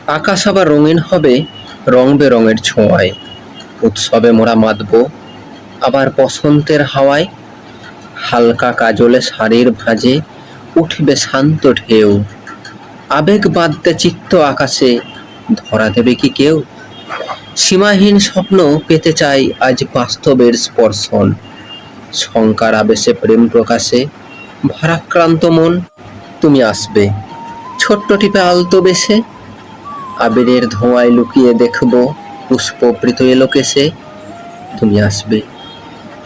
আকাশ আবার রঙিন হবে রং বেরঙের ছোঁয়ায়। উৎসবে মোরা মাতব আবার বসন্তের হাওয়ায়। হালকা কাজলে শাড়ির ভাঁজে উঠবে শান্ত ঢেউ। আবেগ বাঁধতে চিত্ত আকাশে ধরা দেবে কি কেউ? সীমাহীন স্বপ্ন পেতে চাই আজ বাস্তবের স্পর্শন। শঙ্কার আবেশে প্রেম প্রকাশে ভারাক্রান্ত মন। তুমি আসবে ছোট্ট টিপে আলতো বেশে। আবিরের ধোঁয়ায় লুকিয়ে দেখব পুষ্পবৃত এলোকেশে। তুমি আসবে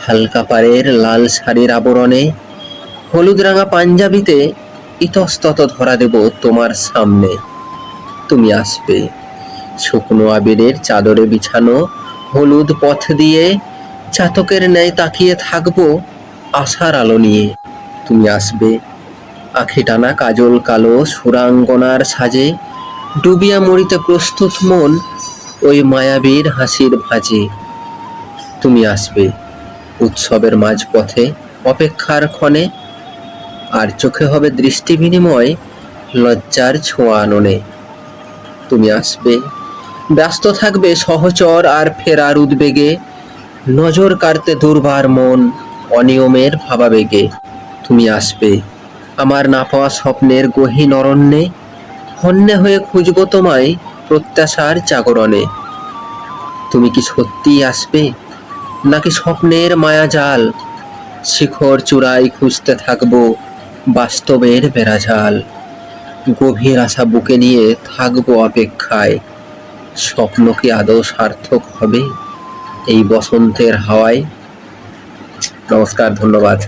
হালকা পাড়ের লাল শাড়ির আবরণে। হলুদ রাঙা পাঞ্জাবিতে ইতস্তত ধরা দেব তোমার সামনে। তুমি আসবে শুকনো আবিরের চাদরে বিছানো হলুদ পথ দিয়ে। চাতকের ন্যায় তাকিয়ে থাকবো আশার আলো নিয়ে। তুমি আসবে আখি টানা কাজল কালো সুরাঙ্গনার সাজে। ডুবিয়া মরিতে প্রস্তুত মন ওই মায়াবীর হাসির ভাঁজে। তুমি আসবে উৎসবের মাঝপথে অপেক্ষার ক্ষণে। আর চোখে হবে দৃষ্টি বিনিময় লজ্জার ছোঁয়া আননে। তুমি আসবে ব্যস্ত থাকবে সহচর আর ফেরার উদ্বেগে। নজর কাড়তে দুর্বার মন অনিয়মের ভাবাবেগে। তুমি আসবে আমার না পাওয়া স্বপ্নের গহীন অরণ্যে। হন্যে হয়ে খুঁজব তোমায় প্রত্যাশার জাগরণে। তুমি কি সত্যিই আসবে নাকি স্বপ্নের মায়াজাল? শিখর চূড়ায় খুঁজতে থাকবো বাস্তবের বেড়াজাল। গভীর আশা বুকে নিয়ে থাকবো অপেক্ষায়। স্বপ্ন কি আদৌ সার্থক হবে এই বসন্তের হাওয়ায়? নমস্কার, ধন্যবাদ।